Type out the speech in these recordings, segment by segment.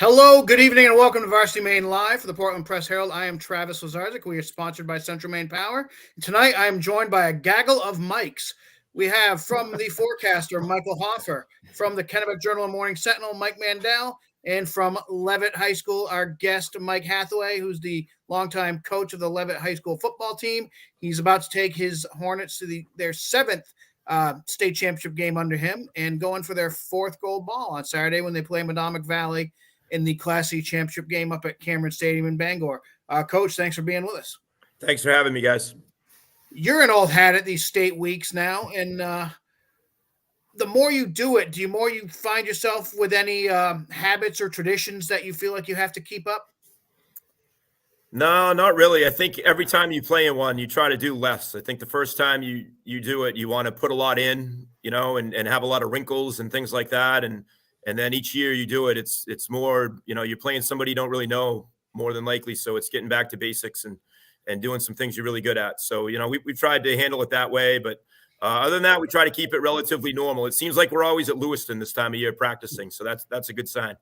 Hello, good evening, and welcome to Varsity Maine Live for the Portland Press Herald. I am Travis Lazarzik. We are sponsored by Central Maine Power. Tonight, I am joined by a gaggle of mics. We have from the forecaster, Michael Hoffer, from the Kennebec Journal and Morning Sentinel, Mike Mandel, and from Levitt High School, our guest, Mike Hathaway, who's the longtime coach of the Levitt High School football team. He's about to take his Hornets to their seventh state championship game under him and going for their fourth gold ball on Saturday when they play Madomic Valley in the Class C championship game up at Cameron Stadium in Bangor. Coach, thanks for being with us. Thanks for having me, guys. You're an old hat at these state weeks now, and the more you do it, the more you find yourself with any habits or traditions that you feel like you have to keep up? No, not really. I think every time you play in one, you try to do less. I think the first time you do it, you want to put a lot in, and have a lot of wrinkles and things like that. And then each year you do it, it's more, you're playing somebody you don't really know more than likely. So it's getting back to basics and doing some things you're really good at. So, we've tried to handle it that way. But other than that, we try to keep it relatively normal. It seems like we're always at Lewiston this time of year practicing. So that's a good sign.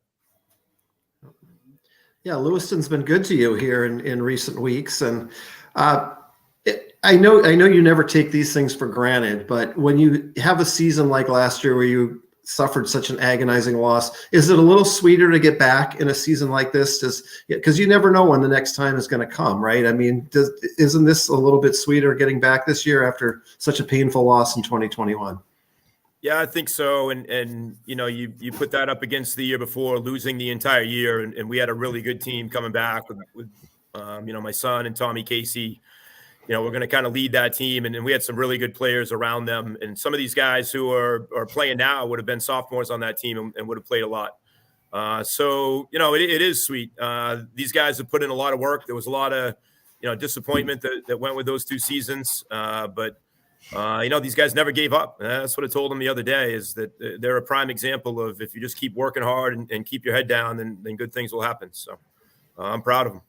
Yeah, Lewiston's been good to you here in recent weeks. And I know you never take these things for granted, but when you have a season like last year where you suffered such an agonizing loss, is it a little sweeter to get back in a season like this? Because you never know when the next time is going to come, right? I mean, isn't this a little bit sweeter getting back this year after such a painful loss in 2021? Yeah, I think so. And you put that up against the year before, losing the entire year, and we had a really good team coming back with my son and Tommy Casey. We're going to kind of lead that team, and we had some really good players around them. And some of these guys who are playing now would have been sophomores on that team and would have played a lot. So it is sweet. These guys have put in a lot of work. There was a lot of disappointment that went with those two seasons, but these guys never gave up. That's what I told them the other day, is that they're a prime example of if you just keep working hard and keep your head down, then good things will happen. So I'm proud of them.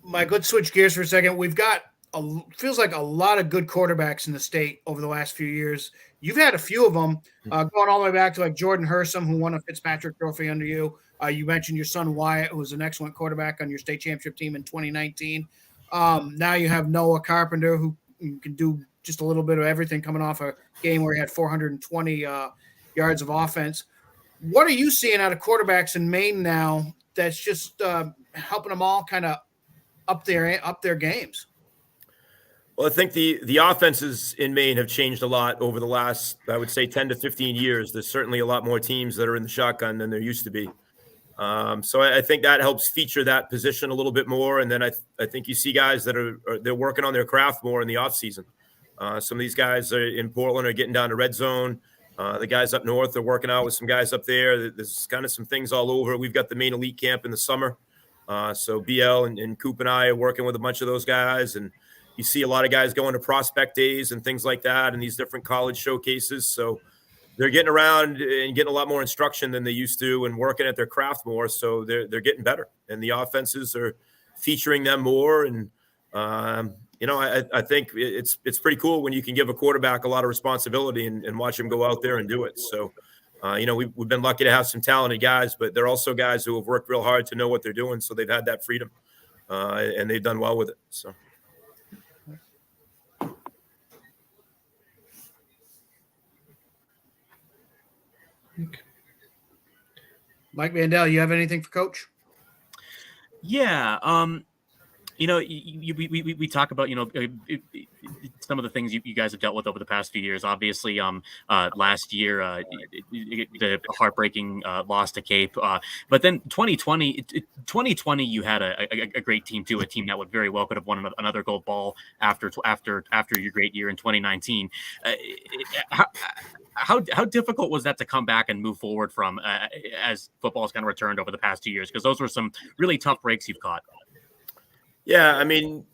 Mike, let's switch gears for a second. We've got feels like a lot of good quarterbacks in the state over the last few years. You've had a few of them going all the way back to like Jordan Hersom, who won a Fitzpatrick Trophy under you. You mentioned your son Wyatt, who was an excellent quarterback on your state championship team in 2019. Now you have Noah Carpenter, who can do just a little bit of everything, coming off a game where he had 420 yards of offense. What are you seeing out of quarterbacks in Maine now that's just helping them all kind of up their games? Well, I think the offenses in Maine have changed a lot over the last, I would say, 10 to 15 years. There's certainly a lot more teams that are in the shotgun than there used to be. So I think that helps feature that position a little bit more. And then I think you see guys that they're working on their craft more in the offseason. Some of these guys in Portland are getting down to red zone. The guys up north are working out with some guys up there. There's kind of some things all over. We've got the Maine Elite Camp in the summer. So BL and Coop and I are working with a bunch of those guys. And you see a lot of guys going to prospect days and things like that and these different college showcases. So they're getting around and getting a lot more instruction than they used to and working at their craft more. So they're getting better. And the offenses are featuring them more. And, I think it's pretty cool when you can give a quarterback a lot of responsibility and watch him go out there and do it. So, we've been lucky to have some talented guys, but they're also guys who have worked real hard to know what they're doing. So they've had that freedom and they've done well with it. So. Mike Mandel, you have anything for Coach? Yeah. We talk about, some of the things you guys have dealt with over the past few years. Obviously, last year, the heartbreaking loss to Cape. But then 2020, you had a great team too, a team that would very well could have won another gold ball after your great year in 2019. How difficult was that to come back and move forward from as football's kind of returned over the past 2 years? Because those were some really tough breaks you've caught. Yeah, I mean,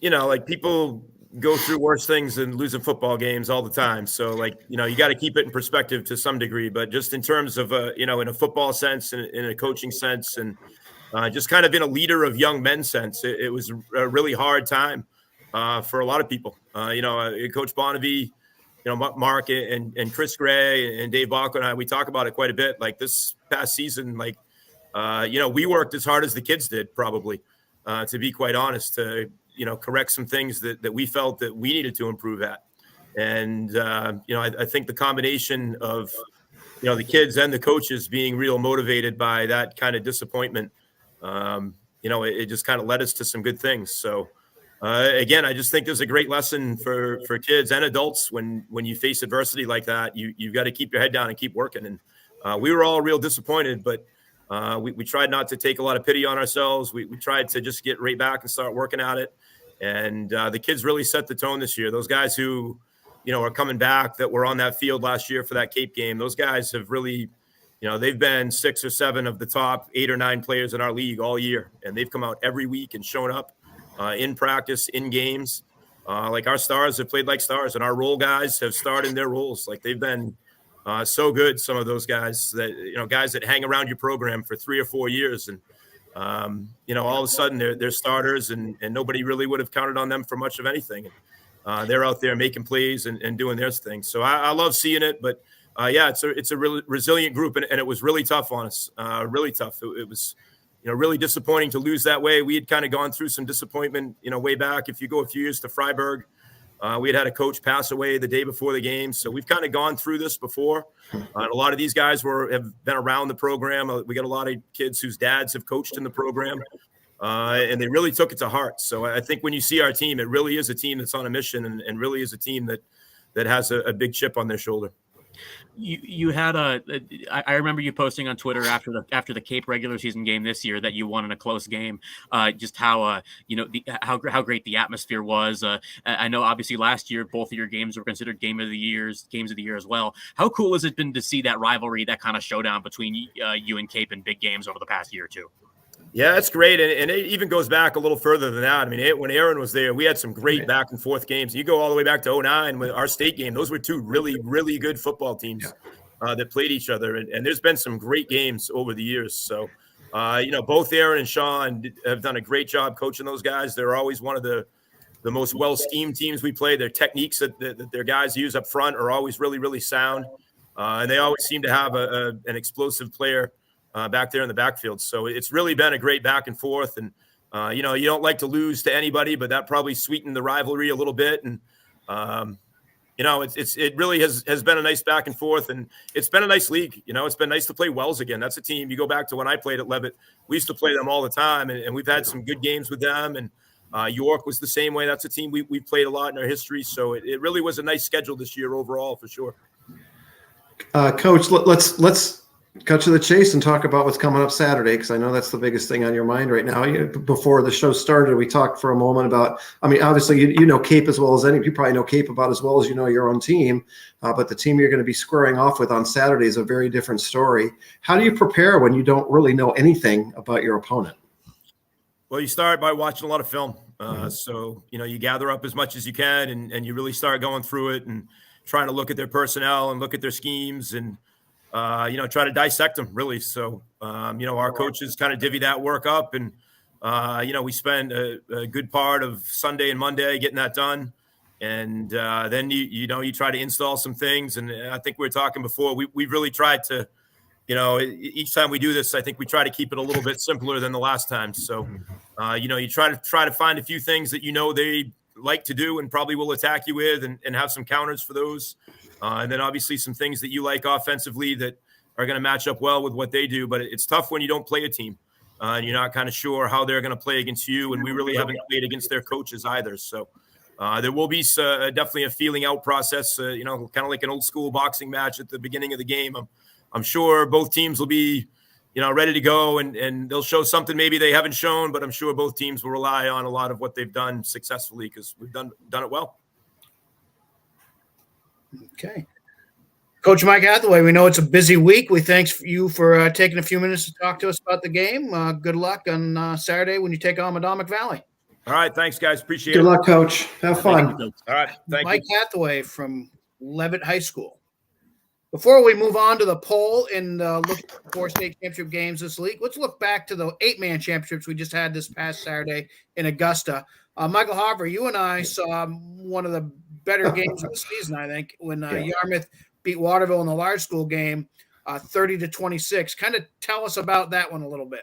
people go through worse things than losing football games all the time. So, you got to keep it in perspective to some degree. But just in terms of, in a football sense and in a coaching sense and just kind of in a leader of young men sense, it was a really hard time. for a lot of people. Coach Bonavie, Mark and Chris Gray and Dave Bach and I, we talk about it quite a bit. Like this past season, we worked as hard as the kids did, probably, to be quite honest, to, correct some things that we felt that we needed to improve at. And, I think the combination of, the kids and the coaches being real motivated by that kind of disappointment, it just kind of led us to some good things. So, again, I just think there's a great lesson for kids and adults when you face adversity like that. You've got to keep your head down and keep working. And we were all real disappointed, but we tried not to take a lot of pity on ourselves. We tried to just get right back and start working at it. And the kids really set the tone this year. Those guys who, are coming back that were on that field last year for that Cape game, those guys have really, they've been 6 or 7 of the top 8 or 9 players in our league all year. And they've come out every week and shown up in practice, in games. Like our stars have played like stars, and our role guys have starred in their roles. Like they've been so good. Some of those guys that, guys that hang around your program for 3 or 4 years. And, all of a sudden they're starters and nobody really would have counted on them for much of anything. They're out there making plays and doing their thing. So I love seeing it, but it's a really resilient group, and it was really tough on us. Really tough. It was, really disappointing to lose that way. We had kind of gone through some disappointment, way back. If you go a few years to Freiburg, we had a coach pass away the day before the game. So we've kind of gone through this before. A lot of these guys have been around the program. We got a lot of kids whose dads have coached in the program, and they really took it to heart. So I think when you see our team, it really is a team that's on a mission and really is a team that has a big chip on their shoulder. You had I remember you posting on Twitter after the Cape regular season game this year that you won in a close game. Just how how great the atmosphere was. I know obviously last year both of your games were considered games of the year as well. How cool has it been to see that rivalry, that kind of showdown between you and Cape in big games over the past year or two? Yeah, it's great. And it even goes back a little further than that. I mean, when Aaron was there, we had some great back and forth games. You go all the way back to 2009 with our state game. Those were 2 really, really good football teams that played each other. And there's been some great games over the years. So, both Aaron and Sean have done a great job coaching those guys. They're always one of the most well-schemed teams we play. Their techniques that their guys use up front are always really, really sound. And they always seem to have an explosive player back there in the backfield. So it's really been a great back and forth. And, you don't like to lose to anybody, but that probably sweetened the rivalry a little bit. And, it really has been a nice back and forth, and it's been a nice league. It's been nice to play Wells again. That's a team. You go back to when I played at Levitt, we used to play them all the time, and we've had some good games with them. And York was the same way. That's a team we played a lot in our history. So it really was a nice schedule this year overall, for sure. Coach, let's cut to the chase and talk about what's coming up Saturday, because I know that's the biggest thing on your mind right now. Before the show started, we talked for a moment about, obviously you know Cape as well as any. You probably know Cape about as well as you know your own team, but the team you're going to be squaring off with on Saturday is a very different story. How do you prepare when you don't really know anything about your opponent? Well, you start by watching a lot of film. So, you gather up as much as you can, and you really start going through it and trying to look at their personnel and look at their schemes and, try to dissect them, really. So, our coaches kind of divvy that work up, and, we spend a good part of Sunday and Monday getting that done. And then, you try to install some things. And I think we were talking before, we've really tried to, each time we do this, I think we try to keep it a little bit simpler than the last time. So, you try to find a few things that, they like to do and probably will attack you with, and have some counters for those. And then obviously some things that you like offensively that are going to match up well with what they do. But it's tough when you don't play a team and you're not kind of sure how they're going to play against you. And we really haven't played against their coaches either. So there will be definitely a feeling out process, kind of like an old school boxing match at the beginning of the game. I'm sure both teams will be, ready to go, and they'll show something maybe they haven't shown, but I'm sure both teams will rely on a lot of what they've done successfully because we've done it well. Okay. Coach Mike Hathaway, we know it's a busy week. We thank you for taking a few minutes to talk to us about the game. Good luck on Saturday when you take on Madomic Valley. All right. Thanks, guys. Appreciate it. Good luck, Coach. Have fun. All right. Thank Mike Hathaway from Levitt High School. Before we move on to the poll and look at the 4 state championship games this week, let's look back to the 8-man championships we just had this past Saturday in Augusta. Michael Harper, you and I saw one of the better games of the season, I think, when Yarmouth beat Waterville in the large school game 30-26. Kind of tell us about that one a little bit.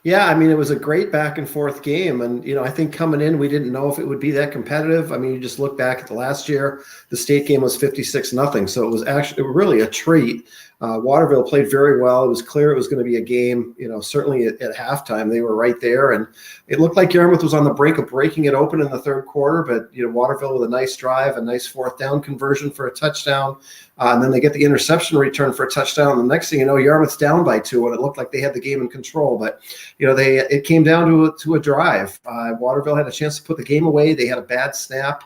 Yeah, I mean, it was a great back and forth game. And, I think coming in, we didn't know if it would be that competitive. I mean, you just look back at the last year, the state game was 56-0. So it was actually really a treat. Waterville played very well. It was clear it was going to be a game, certainly at halftime, they were right there. And it looked like Yarmouth was on the brink of breaking it open in the third quarter. But, Waterville with a nice drive, a nice fourth down conversion for a touchdown. And then they get the interception return for a touchdown. And the next thing you know, Yarmouth's down by 2, and it looked like they had the game in control. But, it came down to a drive. Waterville had a chance to put the game away. They had a bad snap.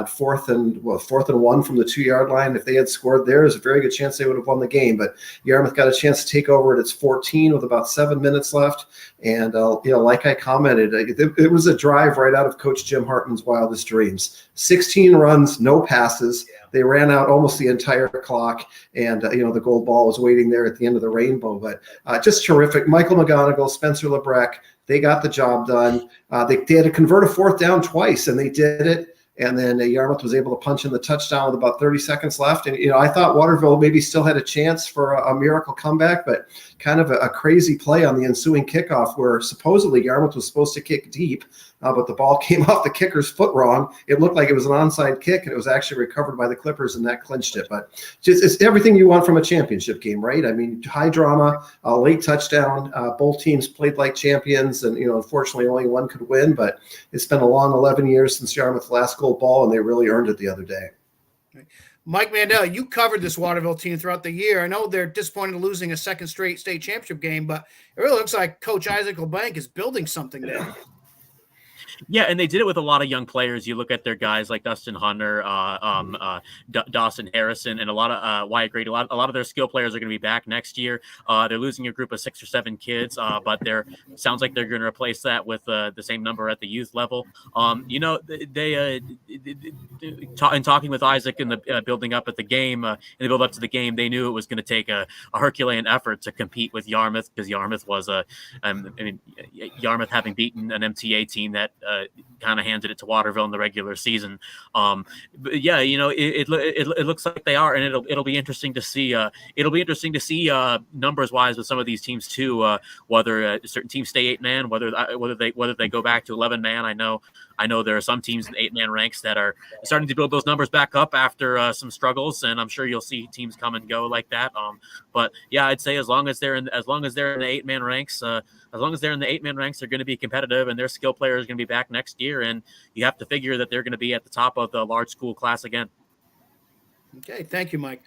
Fourth and 1 from the 2-yard line. If they had scored there, there's a very good chance they would have won the game. But Yarmouth got a chance to take over at its 14 with about 7 minutes left. And, like I commented, it was a drive right out of Coach Jim Hartman's wildest dreams. 16 runs, no passes. They ran out almost the entire clock. And, the gold ball was waiting there at the end of the rainbow. But just terrific. Michael McGonigal, Spencer Lebrecq, they got the job done. They had to convert a fourth down twice, and they did it. And then Yarmouth was able to punch in the touchdown with about 30 seconds left. And, I thought Waterville maybe still had a chance for a miracle comeback, but kind of a crazy play on the ensuing kickoff where supposedly Yarmouth was supposed to kick deep, but the ball came off the kicker's foot wrong. It looked like it was an onside kick, and it was actually recovered by the Clippers, and that clinched it. But it's everything you want from a championship game, right? I mean, high drama, late touchdown. Both teams played like champions, and, unfortunately only one could win, but it's been a long 11 years since Yarmouth last gold ball, and they really earned it the other day. Mike Mandel, you covered this Waterville team throughout the year. I know they're disappointed losing a second straight state championship game, but it really looks like Coach Isaac LeBanc is building something there. Yeah, and they did it with a lot of young players. You look at their guys like Dustin Hunter, Dawson Harrison, and a lot of Wyatt Grady. A lot of their skill players are going to be back next year. They're losing a group of 6 or 7 kids, but sounds like they're going to replace that with the same number at the youth level. They in talking with Isaac in the building up at the game, in the build up to the game, they knew it was going to take a Herculean effort to compete with Yarmouth, because Yarmouth was Yarmouth having beaten an MTA team that kind of handed it to Waterville in the regular season. But yeah, it looks like they are, and it'll be interesting to see. It'll be interesting to see numbers wise with some of these teams too. Whether certain teams stay 8-man, whether they go back to 11-man. I know there are some teams in 8-man ranks that are starting to build those numbers back up after some struggles, and I'm sure you'll see teams come and go like that. But yeah, I'd say as long as they're in the 8-man ranks, they're going to be competitive, and their skill players are going to be back next year, and you have to figure that they're going to be at the top of the large school class again. Okay, thank you, Mike.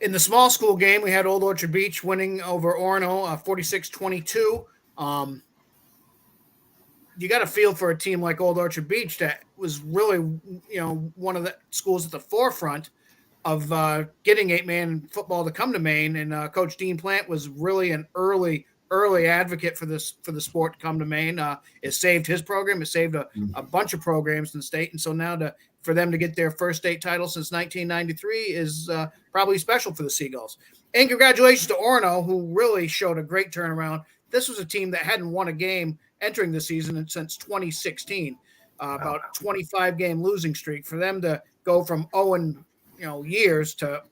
In the small school game, we had Old Orchard Beach winning over Orono 46-22. You got a feel for a team like Old Orchard Beach that was really, one of the schools at the forefront of getting 8-man football to come to Maine. And Coach Dean Plant was really an early advocate for the sport to come to Maine. It saved his program. It saved a bunch of programs in the state. And so now for them to get their first state title since 1993 is probably special for the Seagulls. And congratulations to Orono, who really showed a great turnaround. This was a team that hadn't won a game entering the season since 2016, about 25-game losing streak. For them to go from 0 years to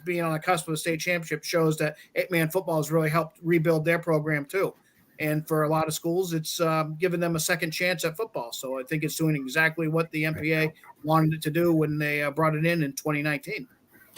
being on the cusp of a state championship shows that 8-man football has really helped rebuild their program too. And for a lot of schools, it's given them a second chance at football. So I think it's doing exactly what the MPA wanted it to do when they brought it in 2019.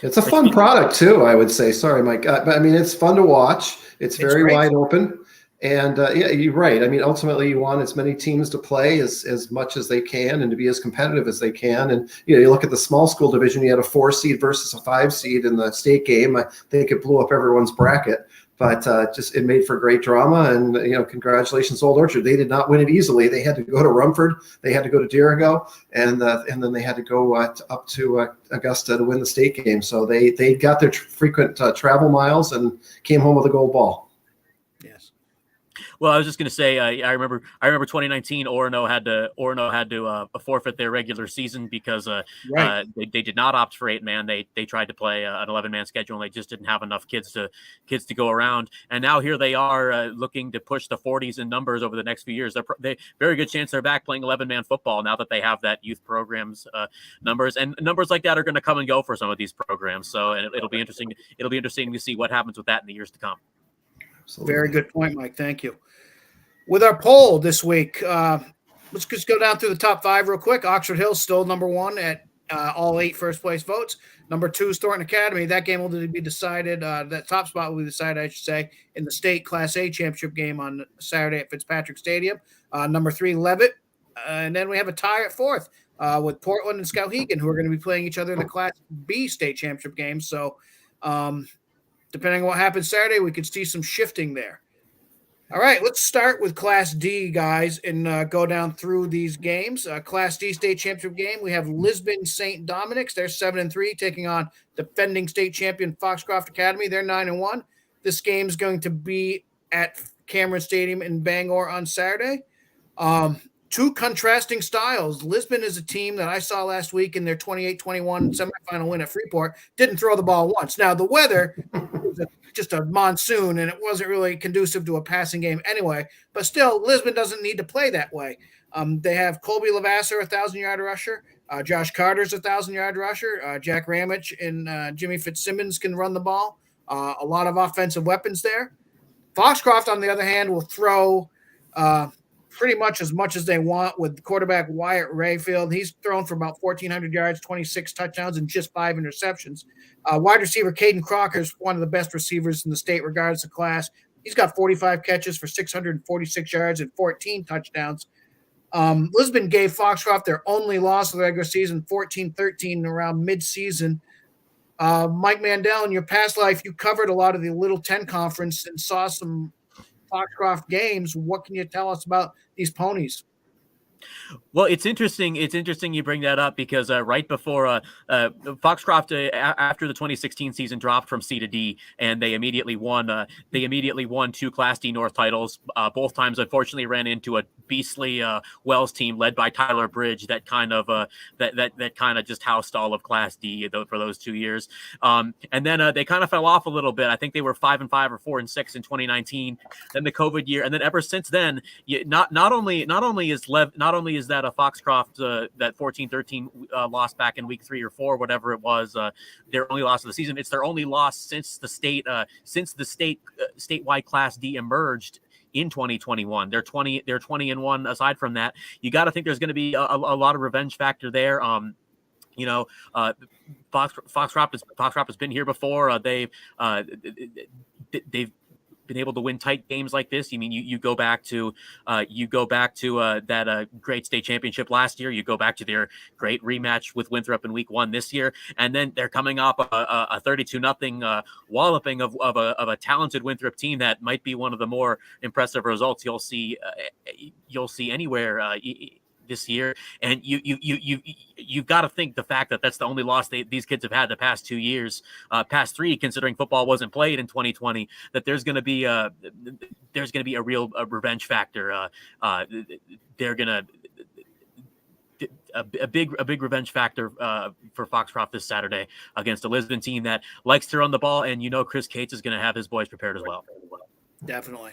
It's a fun product too, I would say. Sorry, Mike. But I mean, it's fun to watch. It's very wide open. And yeah, you're right. I mean, ultimately, you want as many teams to play as much as they can and to be as competitive as they can. And you look at the small school division. You had a 4 seed versus a 5 seed in the state game. I think it blew up everyone's bracket, but just it made for great drama. And congratulations, Old Orchard. They did not win it easily. They had to go to Rumford. They had to go to Dirigo, and then they had to go up to Augusta to win the state game. So they got their frequent travel miles and came home with a gold ball. Well, I was just going to say, I remember 2019. Orono had to forfeit their regular season because they did not opt for 8-man. They tried to play an 11-man schedule, and they just didn't have enough kids to go around. And now here they are looking to push the 40s in numbers over the next few years. They very good chance they're back playing 11-man football now that they have that youth programs numbers, and numbers like that are going to come and go for some of these programs. So, and it'll be interesting. It'll be interesting to see what happens with that in the years to come. Absolutely. Very good point, Mike. Thank you. With our poll this week, let's just go down through the top 5 real quick. Oxford Hill still number 1 at all 8 first place votes. Number 2 is Thornton Academy. That game will be decided. That top spot will be decided, I should say, in the state Class A championship game on Saturday at Fitzpatrick Stadium. Number 3, Levitt. And then we have a tie at 4th with Portland and Skowhegan, who are going to be playing each other in the Class B state championship game. So, depending on what happens Saturday, we could see some shifting there. All right, let's start with Class D, guys, and go down through these games. Class D state championship game, we have Lisbon St. Dominic's. They're 7-3, taking on defending state champion Foxcroft Academy. They're 9-1. This game is going to be at Cameron Stadium in Bangor on Saturday. Two contrasting styles. Lisbon is a team that I saw last week in their 28-21 semifinal win at Freeport. Didn't throw the ball once. Now, the weather was just a monsoon, and it wasn't really conducive to a passing game anyway. But still, Lisbon doesn't need to play that way. They have Colby Lavasser, a 1,000-yard rusher. Josh Carter's a 1,000-yard rusher. Jack Ramich and Jimmy Fitzsimmons can run the ball. A lot of offensive weapons there. Foxcroft, on the other hand, will throw pretty much as they want with quarterback Wyatt Rayfield. He's thrown for about 1,400 yards, 26 touchdowns, and just 5 interceptions. Wide receiver Caden Crocker is one of the best receivers in the state regardless of class. He's got 45 catches for 646 yards and 14 touchdowns. Lisbon gave Foxcroft their only loss of the regular season, 14-13 around mid-season. Mike Mandel, in your past life, you covered a lot of the Little 10 conference and saw some Foxcroft games. What can you tell us about these ponies? Well, it's interesting. It's interesting you bring that up because right before Foxcroft, after the 2016 season, dropped from C to D, and they immediately won. They immediately won 2 Class D North titles. Both times, unfortunately, ran into a beastly Wells team led by Tyler Bridge that kind of just housed all of Class D for those 2 years. And then they kind of fell off a little bit. I think they were 5-5 or 4-6 in 2019. Then the COVID year, and then ever since then, not only is that a Foxcroft that 14-13 loss back in week 3 or 4, whatever it was, their only loss of the season. It's their only loss since the statewide Class D emerged in 2021. They're 20-1. Aside from that, you got to think there's going to be a lot of revenge factor there. Foxcroft has been here before. They've been able to win tight games like this. I mean, you go back to that great state championship last year. You go back to their great rematch with Winthrop in week 1 this year, and then they're coming off a 32-0 walloping of a talented Winthrop team that might be one of the more impressive results you'll see anywhere this year. And you've got to think the fact that that's the only loss these kids have had the past 2 years, past 3, considering football wasn't played in 2020, that there's going to be a real revenge factor. They're going to a big revenge factor for Foxcroft this Saturday against a Lisbon team that likes to run the ball, and Chris Cates is going to have his boys prepared as well. Definitely.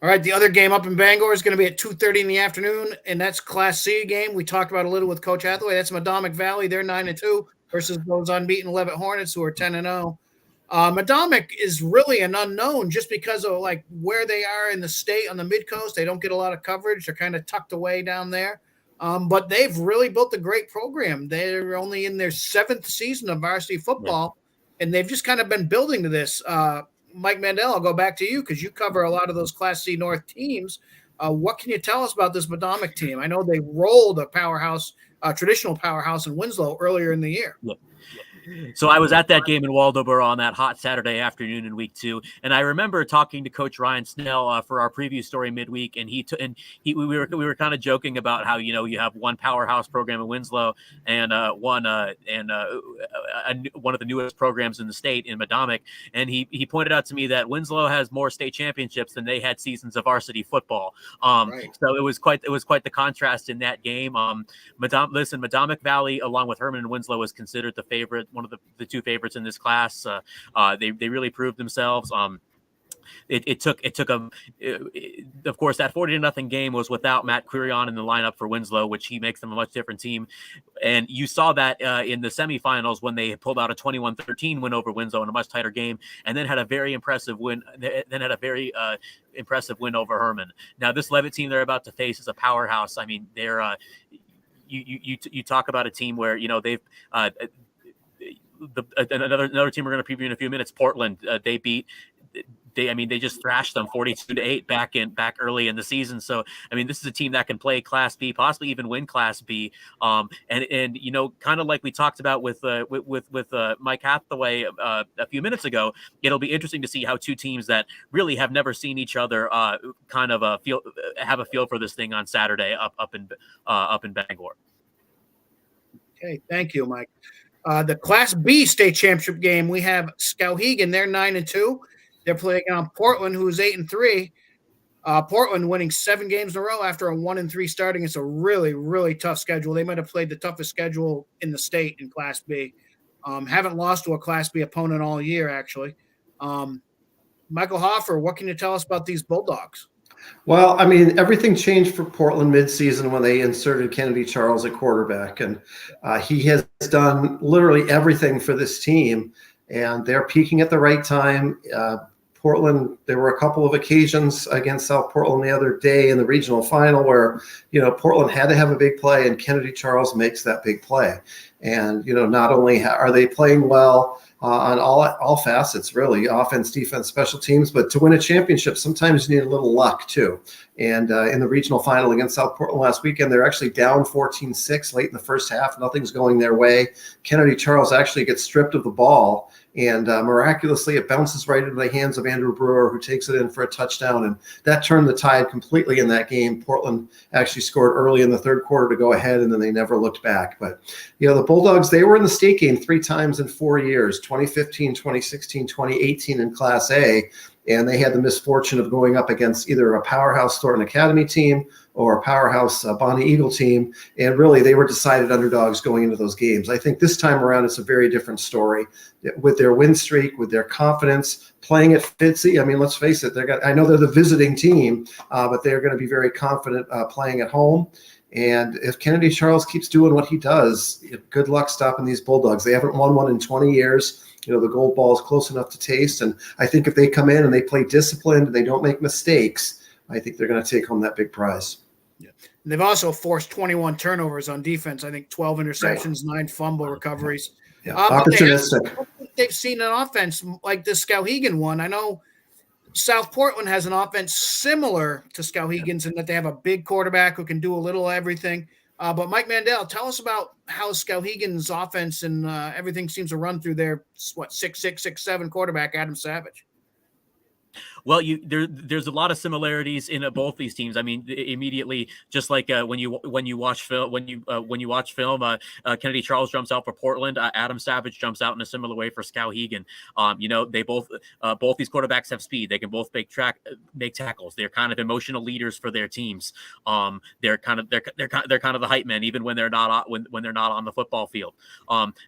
All right, the other game up in Bangor is going to be at 2:30 in the afternoon, and that's Class C game. We talked about a little with Coach Hathaway. That's Madomic Valley. They're 9-2 versus those unbeaten Levitt Hornets, who are 10-0. Madomic is really an unknown just because of where they are in the state on the mid-coast. They don't get a lot of coverage. They're kind of tucked away down there. But they've really built a great program. They're only in their 7th season of varsity football, and they've just kind of been building to this. Mike Mandel, I'll go back to you because you cover a lot of those Class C North teams. What can you tell us about this Madomic team? I know they rolled a powerhouse, traditional powerhouse in Winslow earlier in the year. So I was at that game in Waldoboro on that hot Saturday afternoon in week 2, and I remember talking to Coach Ryan Snell for our preview story midweek, and we were kind of joking about how you have one powerhouse program in Winslow and one of the newest programs in the state in Madomic, and he pointed out to me that Winslow has more state championships than they had seasons of varsity football. Right. So it was quite the contrast in that game. Madomic Valley, along with Herman and Winslow, is considered the favorite, one of the two favorites in this class. They really proved themselves. Of course, that 40-0 game was without Matt Quirion in the lineup for Winslow, which he makes them a much different team. And you saw that in the semifinals when they pulled out a 21-13 win over Winslow in a much tighter game, and then had a very impressive win. Impressive win over Herman. Now, this Levitt team they're about to face is a powerhouse. I mean, they're you talk about a team where they've. Another team we're going to preview in a few minutes, Portland. They just thrashed them 42-8 back early in the season. So this is a team that can play Class B, possibly even win Class B. And kind of like we talked about with Mike Hathaway a few minutes ago, it'll be interesting to see how two teams that really have never seen each other have a feel for this thing on Saturday up in Bangor. Okay, thank you, Mike. The Class B state championship game, we have Skowhegan. They're 9-2. They're playing on Portland, who's 8-3. Portland winning 7 games in a row after a 1-3 starting. It's a really, really tough schedule. They might have played the toughest schedule in the state in Class B. Haven't lost to a Class B opponent all year, actually. Michael Hoffer, what can you tell us about these Bulldogs? Well, everything changed for Portland midseason when they inserted Kennedy Charles at quarterback, and he has done literally everything for this team, and they're peaking at the right time. Portland, there were a couple of occasions against South Portland the other day in the regional final where, Portland had to have a big play, and Kennedy Charles makes that big play. And, not only are they playing well on all facets, really, offense, defense, special teams, but to win a championship, sometimes you need a little luck too. And in the regional final against South Portland last weekend, they're actually down 14-6 late in the first half. Nothing's going their way. Kennedy Charles actually gets stripped of the ball, and miraculously it bounces right into the hands of Andrew Brewer, who takes it in for a touchdown, and that turned the tide completely in that game. Portland actually scored early in the third quarter to go ahead, and then they never looked back. But the Bulldogs, they were in the state game 3 times in 4 years, 2015, 2016, 2018 in Class A, and they had the misfortune of going up against either a powerhouse Thornton Academy team or a powerhouse Bonnie Eagle team, and really they were decided underdogs going into those games. I think this time around it's a very different story with their win streak, with their confidence, playing at Fitzy. Let's face it, I know they're the visiting team, but they're going to be very confident playing at home. And if Kennedy Charles keeps doing what he does, good luck stopping these Bulldogs. They haven't won one in 20 years. The gold ball is close enough to taste. And I think if they come in and they play disciplined and they don't make mistakes, I think they're going to take home that big prize. Yeah. And they've also forced 21 turnovers on defense. I think 12 interceptions, 9 fumble recoveries. Yeah. Opportunistic. They've seen an offense like the Skowhegan one. I know South Portland has an offense similar to Skowhegan's in that they have a big quarterback who can do a little everything. But Mike Mandel, tell us about how Skowhegan's offense and everything seems to run through their 6'6", 6'7" quarterback, Adam Savage. Well, there's a lot of similarities in both these teams. Immediately, just like when you watch film, Kennedy Charles jumps out for Portland. Adam Savage jumps out in a similar way for Skowhegan. They both these quarterbacks have speed. They can both make tackles. They're kind of emotional leaders for their teams. They're kind of the hype men, even when they're not when they're not on the football field.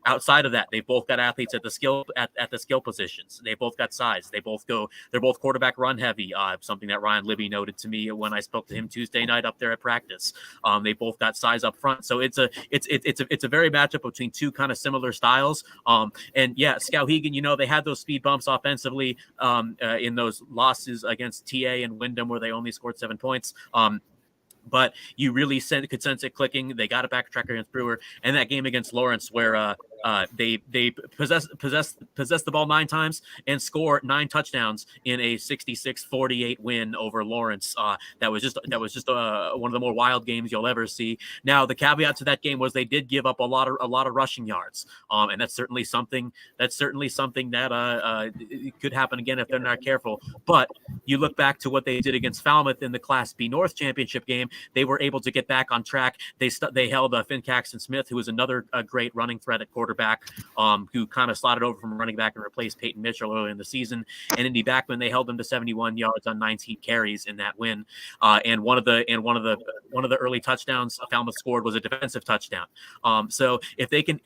Outside of that, they've both got athletes at the skill positions. They both got size. They're both quarterback run heavy, something that Ryan Libby noted to me when I spoke to him Tuesday night up there at practice. They both got size up front, so it's a very matchup between two kind of similar styles. And yeah, Skowhegan, they had those speed bumps offensively in those losses against TA and Wyndham where they only scored 7 points. But you really could sense it clicking. They got a backtrack against Brewer, and that game against Lawrence where They possess the ball 9 times and score 9 touchdowns in a 66-48 win over Lawrence. That was just one of the more wild games you'll ever see. Now, the caveat to that game was they did give up a lot of rushing yards, and that's certainly something that could happen again if they're not careful. But you look back to what they did against Falmouth in the Class B North championship game. They were able to get back on track. They held Finn Caxton Smith, who was another great running threat at quarterback, who kind of slotted over from running back and replaced Peyton Mitchell earlier in the season. And Indy Backman, they held them to 71 yards on 19 carries in that win. And one of the early touchdowns Falmouth scored was a defensive touchdown. So if they can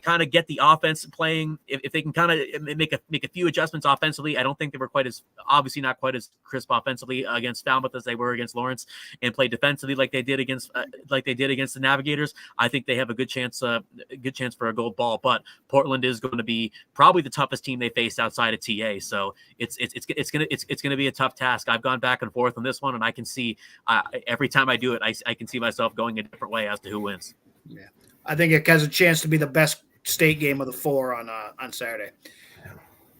kind of get the offense playing, if they can kind of make a few adjustments offensively, I don't think they were obviously not quite as crisp offensively against Falmouth as they were against Lawrence, and play defensively like they did against the Navigators. I think they have a good chance for a gold ball. But Portland is going to be probably the toughest team they faced outside of TA. So it's going to be a tough task. I've gone back and forth on this one, and I can see every time I do it, I can see myself going a different way as to who wins. Yeah, I think it has a chance to be the best state game of the 4 on Saturday.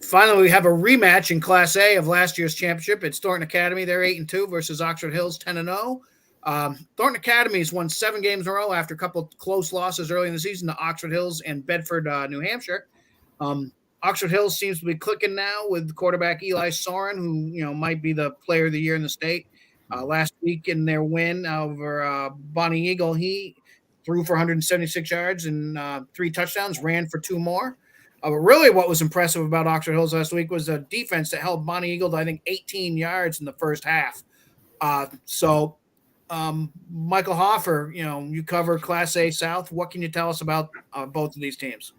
Finally, we have a rematch in Class A of last year's championship. It's Thornton Academy. They're 8-2 versus Oxford Hills 10-0. Thornton Academy has won 7 games in a row after a couple of close losses early in the season to Oxford Hills and Bedford, New Hampshire. Oxford Hills seems to be clicking now with quarterback Eli Soren, who might be the player of the year in the state. Last week in their win over Bonnie Eagle, he threw for 176 yards and 3 touchdowns, ran for 2 more. But really what was impressive about Oxford Hills last week was the defense that held Bonnie Eagle to, I think, 18 yards in the first half. Michael Hoffer, you cover Class A South. What can you tell us about both of these teams?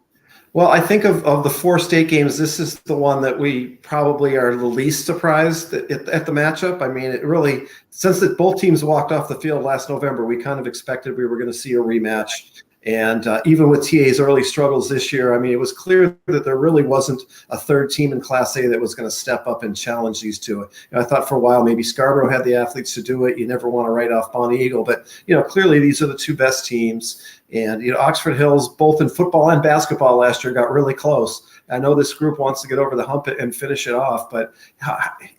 Well, I think of the 4 state games, this is the one that we probably are the least surprised at the matchup. I mean, it really, since both teams walked off the field last November, we kind of expected we were going to see a rematch. And even with TA's early struggles this year, I mean, it was clear that there really wasn't a third team in Class A that was going to step up and challenge these two. I thought for a while maybe Scarborough had the athletes to do it. You never want to write off Bonnie Eagle, but clearly these are the 2 best teams. And Oxford Hills, both in football and basketball last year, got really close. I know this group wants to get over the hump and finish it off, but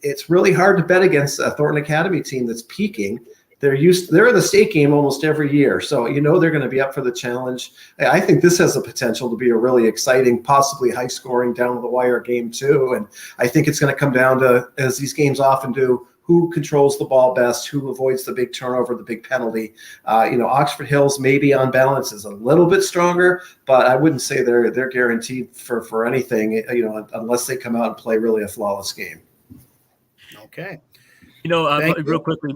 it's really hard to bet against a Thornton Academy team that's peaking. They're in the state game almost every year, so they're going to be up for the challenge. I think this has the potential to be a really exciting, possibly high-scoring, down-to-the-wire game too. And I think it's going to come down to, as these games often do, who controls the ball best, who avoids the big turnover, the big penalty. Oxford Hills maybe on balance is a little bit stronger, but I wouldn't say they're guaranteed for anything, unless they come out and play really a flawless game. Okay. Real quickly,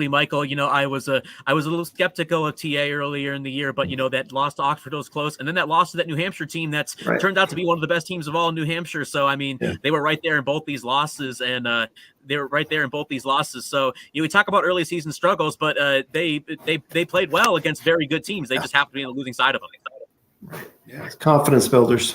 Michael. I was a little skeptical of TA earlier in the year, but that loss to Oxford was close, and then that loss to that New Hampshire team that's turned out to be one of the best teams of all in New Hampshire. So I mean, They were right there in both these losses, and So we talk about early season struggles, but they played well against very good teams. They just happened to be on the losing side of them. Right. Yeah, confidence builders.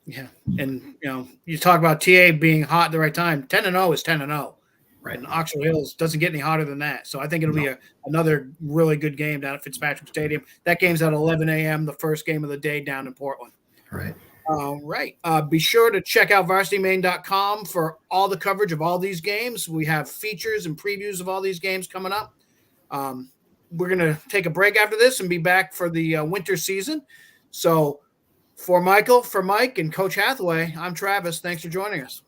Yeah, and you talk about TA being hot at the right time. 10-0 is 10-0, right? And Oxford Hills doesn't get any hotter than that. So I think it'll be another really good game down at Fitzpatrick Stadium. That game's at 11 a.m., the first game of the day down in Portland. Right. All right. Be sure to check out varsitymaine.com for all the coverage of all these games. We have features and previews of all these games coming up. We're going to take a break after this and be back for the winter season. So for Michael, for Mike, and Coach Hathaway, I'm Travis. Thanks for joining us.